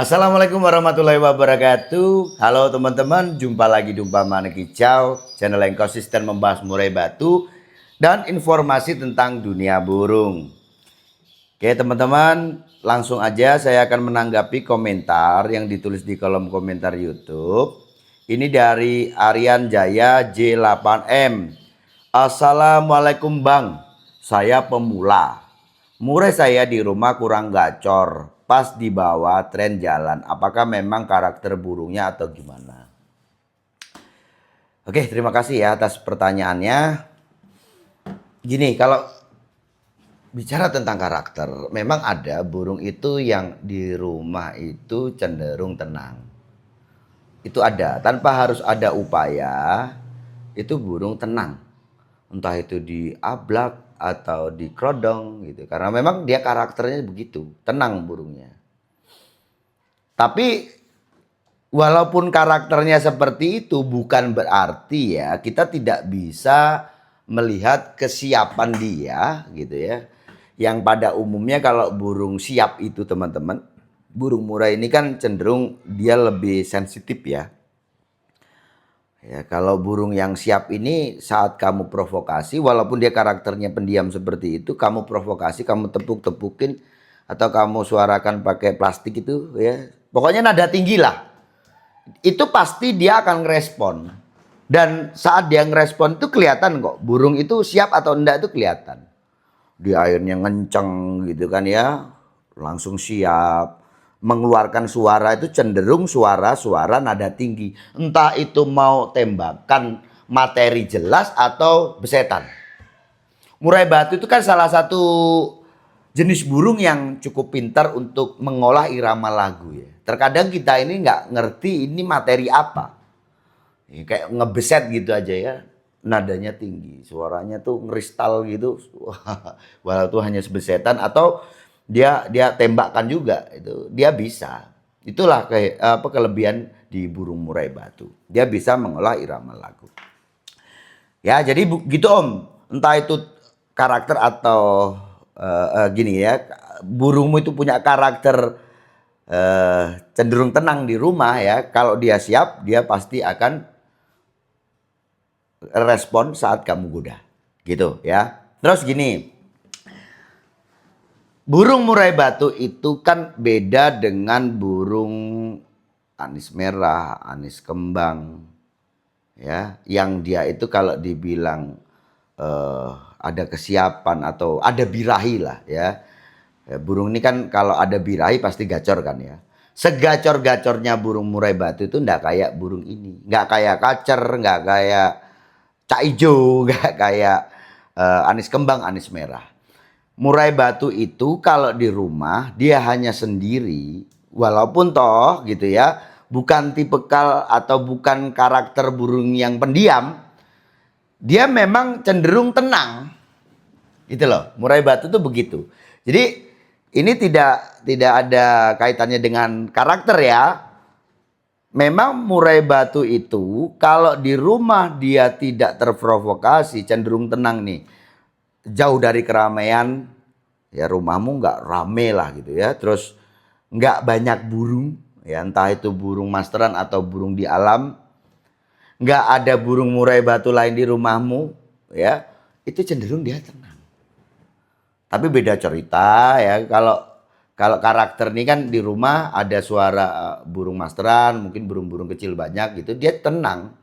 Assalamualaikum warahmatullahi wabarakatuh. Halo teman-teman, jumpa lagi di Manek Hijau, channel yang konsisten membahas murai batu dan informasi tentang dunia burung. Oke teman-teman, langsung aja saya akan menanggapi komentar yang ditulis di kolom komentar YouTube. Ini dari Aryan Jaya J8M. Assalamualaikum Bang, saya pemula. Murai saya di rumah kurang gacor, pas di bawah tren jalan. Apakah memang karakter burungnya atau gimana? Oke, terima kasih ya atas pertanyaannya. Gini, kalau bicara tentang karakter, memang ada burung itu yang di rumah itu cenderung tenang. Itu ada, tanpa harus ada upaya, itu burung tenang. Entah itu di ablak atau di krodong gitu. Karena memang dia karakternya begitu, tenang burungnya. Tapi walaupun karakternya seperti itu bukan berarti ya kita tidak bisa melihat kesiapan dia gitu ya. Yang pada umumnya kalau burung siap itu teman-teman, burung murai ini kan cenderung dia lebih sensitif ya. Ya, kalau burung yang siap ini saat kamu provokasi, walaupun dia karakternya pendiam seperti itu, kamu provokasi, kamu tepuk-tepukin atau kamu suarakan pakai plastik itu ya. Pokoknya nada tinggi lah. Itu pasti dia akan ngerespon. Dan saat dia ngerespon itu kelihatan kok. Burung itu siap atau enggak itu kelihatan. Dia airnya ngenceng gitu kan ya. Langsung siap. Mengeluarkan suara itu cenderung suara-suara nada tinggi. Entah itu mau tembakan materi jelas atau besetan. Murai batu itu kan salah satu jenis burung yang cukup pintar untuk mengolah irama lagu ya. Terkadang kita ini nggak ngerti ini materi apa. Ya, kayak ngebeset gitu aja ya. Nadanya tinggi, suaranya tuh ngeristal gitu. Walau itu hanya sebesetan atau dia tembakkan juga itu dia bisa. Itulah kayak apa kelebihan di burung murai batu. Dia bisa mengolah irama lagu. Ya, jadi gitu Om. Entah itu karakter atau gini ya, burungmu itu punya karakter cenderung tenang di rumah ya. Kalau dia siap, dia pasti akan respon saat kamu goda. Gitu ya. Terus gini, burung murai batu itu kan beda dengan burung anis merah, anis kembang. Ya, yang dia itu kalau dibilang ada kesiapan atau ada birahi lah ya. Ya, burung ini kan kalau ada birahi pasti gacor kan ya. Segacor-gacornya burung murai batu itu enggak kayak burung ini. Enggak kayak kacer, enggak kayak cak ijo, enggak kayak anis kembang, anis merah. Murai batu itu kalau di rumah dia hanya sendiri. Walaupun toh gitu ya. Bukan tipikal atau bukan karakter burung yang pendiam. Dia memang cenderung tenang. Gitu loh. Murai batu tuh begitu. Jadi ini tidak ada kaitannya dengan karakter ya. Memang murai batu itu kalau di rumah dia tidak terprovokasi, cenderung tenang nih. Jauh dari keramaian, ya rumahmu nggak rame lah gitu ya. Terus nggak banyak burung, ya entah itu burung masteran atau burung di alam. Nggak ada burung murai batu lain di rumahmu, ya itu cenderung dia tenang. Tapi beda cerita ya kalau karakter ini kan di rumah ada suara burung masteran, mungkin burung-burung kecil banyak gitu, dia tenang.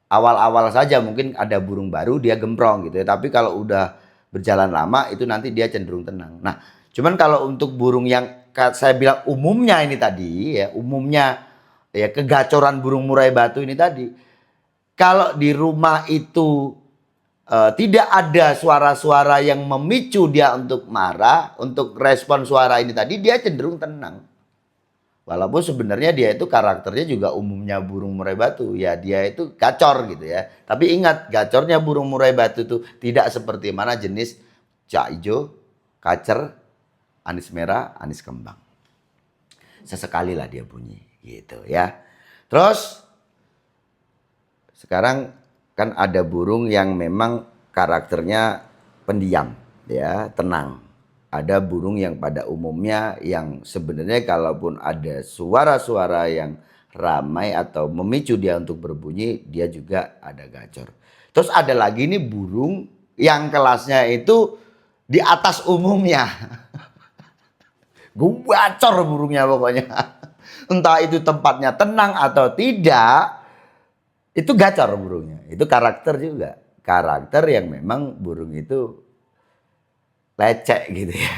Awal-awal saja mungkin ada burung baru dia gemprong gitu ya. Tapi kalau udah berjalan lama itu nanti dia cenderung tenang. Nah, cuman kalau untuk burung yang saya bilang umumnya ini tadi ya, umumnya ya kegacoran burung murai batu ini tadi. Kalau di rumah itu tidak ada suara-suara yang memicu dia untuk marah, untuk respon suara ini tadi, dia cenderung tenang. Walaupun sebenarnya dia itu karakternya juga umumnya burung murai batu. Ya dia itu gacor gitu ya. Tapi ingat gacornya burung murai batu itu tidak seperti mana jenis cak ijo, kacer, anis merah, anis kembang. Sesekali lah dia bunyi gitu ya. Terus sekarang kan ada burung yang memang karakternya pendiam ya, tenang. ada burung yang pada umumnya yang sebenarnya kalaupun ada suara-suara yang ramai atau memicu dia untuk berbunyi, dia juga ada gacor. Terus ada lagi nih burung yang kelasnya itu di atas umumnya. Gacor burungnya pokoknya. Entah itu tempatnya tenang atau tidak, itu gacor burungnya. Itu karakter juga. Karakter yang memang burung itu lecek gitu ya.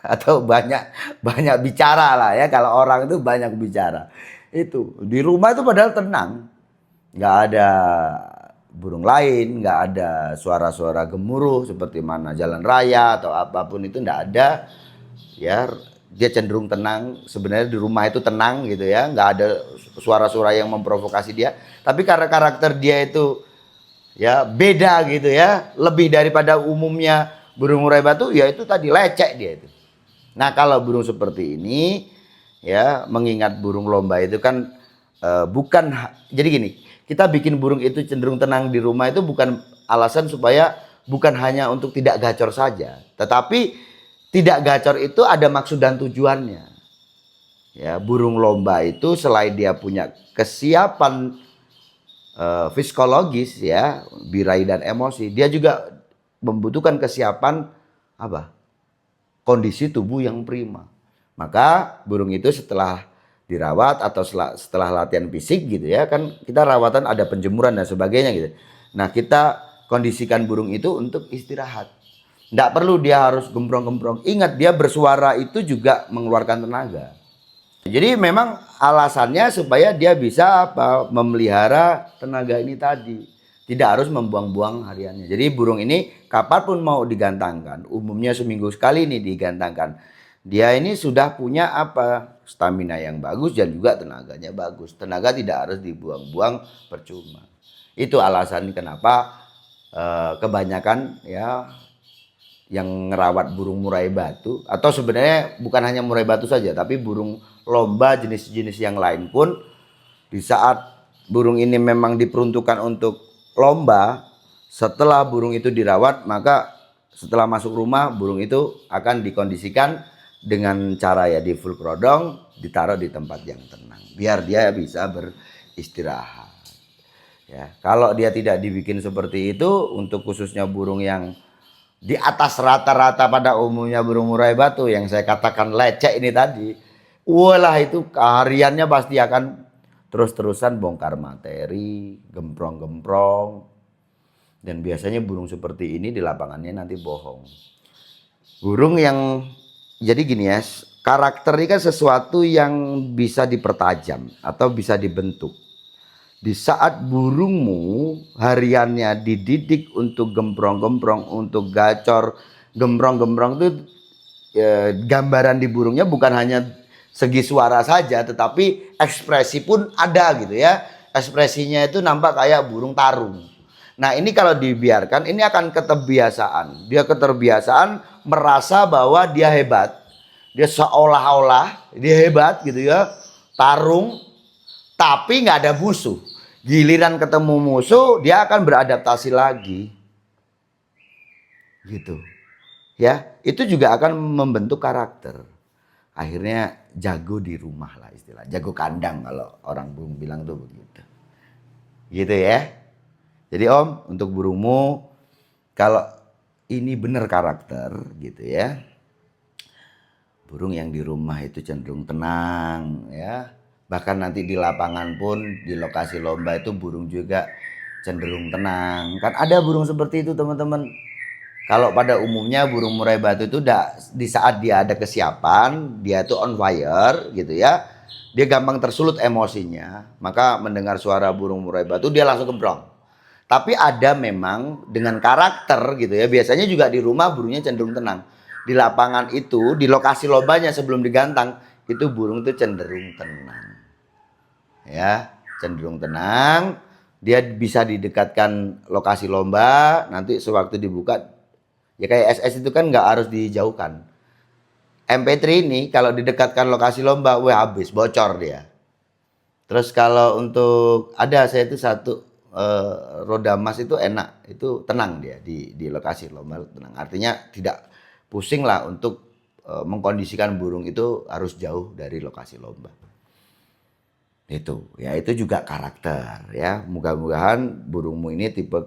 Atau banyak banyak bicara lah ya, kalau orang itu banyak bicara. Itu di rumah itu padahal tenang, nggak ada burung lain, nggak ada suara-suara gemuruh seperti mana jalan raya atau apapun, itu nggak ada ya. Dia cenderung tenang, sebenarnya di rumah itu tenang gitu ya, nggak ada suara-suara yang memprovokasi dia. Tapi karena karakter dia itu ya beda gitu ya, lebih daripada umumnya burung murai batu, ya itu tadi lecek dia itu. Nah kalau burung seperti ini ya, mengingat burung lomba itu kan bukan, jadi gini, kita bikin burung itu cenderung tenang di rumah itu bukan alasan supaya, bukan hanya untuk tidak gacor saja, tetapi tidak gacor itu ada maksud dan tujuannya. Ya, burung lomba itu selain dia punya kesiapan psikologis ya, birahi dan emosi, dia juga membutuhkan kesiapan apa? Kondisi tubuh yang prima. Maka burung itu setelah dirawat atau setelah latihan fisik gitu ya, kan kita rawatan ada penjemuran dan sebagainya gitu. Nah kita kondisikan burung itu untuk istirahat. Tidak perlu dia harus gemprong-gemprong. Ingat, dia bersuara itu juga mengeluarkan tenaga. Jadi memang alasannya supaya dia bisa apa, memelihara tenaga ini tadi. Tidak harus membuang-buang hariannya. Jadi burung ini kapanpun mau digantangkan, umumnya seminggu sekali ini digantangkan. Dia ini sudah punya apa, stamina yang bagus dan juga tenaganya bagus. Tenaga tidak harus dibuang-buang percuma. Itu alasan kenapa kebanyakan ya yang ngerawat burung murai batu, atau sebenarnya bukan hanya murai batu saja, tapi burung lomba jenis-jenis yang lain pun, di saat burung ini memang diperuntukkan untuk lomba, setelah burung itu dirawat, maka setelah masuk rumah burung itu akan dikondisikan dengan cara ya di full kerodong, ditaruh di tempat yang tenang biar dia bisa beristirahat. Ya, kalau dia tidak dibikin seperti itu, untuk khususnya burung yang di atas rata-rata pada umumnya burung murai batu yang saya katakan lecek ini tadi, walah itu hariannya pasti akan terus-terusan bongkar materi, gemprong-gemprong. Dan biasanya burung seperti ini di lapangannya nanti bohong. Burung yang jadi gini ya, karakter ini kan sesuatu yang bisa dipertajam atau bisa dibentuk. Di saat burungmu hariannya dididik untuk gemprong-gemprong, untuk gacor, gemprong-gemprong itu gambaran di burungnya bukan hanya segi suara saja, tetapi ekspresi pun ada gitu ya. Ekspresinya itu nampak kayak burung tarung. Nah ini kalau dibiarkan, ini akan keterbiasaan. Dia keterbiasaan merasa bahwa dia hebat. Dia seolah-olah dia hebat gitu ya, tarung, tapi nggak ada musuh. Giliran ketemu musuh, dia akan beradaptasi lagi. Gitu. Ya, itu juga akan membentuk karakter. Akhirnya jago di rumah lah istilah. Jago kandang kalau orang burung bilang tuh begitu. Gitu ya. Jadi Om, untuk burungmu, kalau ini benar karakter gitu ya. Burung yang di rumah itu cenderung tenang ya. Bahkan nanti di lapangan pun, di lokasi lomba itu burung juga cenderung tenang. Kan ada burung seperti itu teman-teman. Kalau pada umumnya burung murai batu itu di saat dia ada kesiapan, dia tuh on fire gitu ya, dia gampang tersulut emosinya. Maka mendengar suara burung murai batu dia langsung gembrong. Tapi ada memang dengan karakter gitu ya, biasanya juga di rumah burungnya cenderung tenang. Di lapangan itu, di lokasi lombanya sebelum digantang, itu burung itu cenderung tenang. Ya, cenderung tenang. Dia bisa didekatkan lokasi lomba, nanti sewaktu dibuka, ya kayak SS itu kan nggak harus dijauhkan. MP3 ini kalau didekatkan lokasi lomba, wah habis, bocor dia. Terus kalau untuk, ada saya itu satu roda emas itu enak, itu tenang dia di lokasi lomba tenang. Artinya tidak pusing lah untuk mengkondisikan burung itu harus jauh dari lokasi lomba. Itu, ya itu juga karakter ya. Mudah-mudahan burungmu ini tipe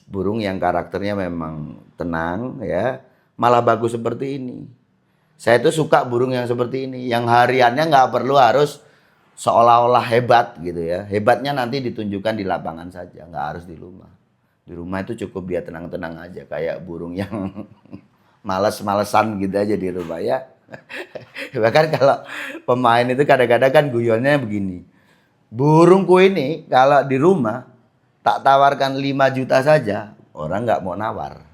burung yang karakternya memang tenang ya, malah bagus seperti ini. Saya tuh suka burung yang seperti ini, yang hariannya nggak perlu harus seolah-olah hebat gitu ya. Hebatnya nanti ditunjukkan di lapangan saja, nggak harus di rumah. Di rumah itu cukup dia tenang-tenang aja, kayak burung yang males-malesan gitu aja di rumah ya. Bahkan kalau pemain itu kadang-kadang kan guyonnya begini. Burungku ini kalau di rumah tak tawarkan 5 juta saja, orang nggak mau nawar.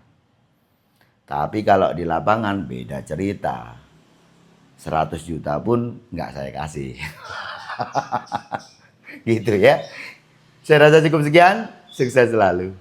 Tapi kalau di lapangan beda cerita. 100 juta pun nggak saya kasih. Gitu ya. Saya rasa cukup sekian. Sukses selalu.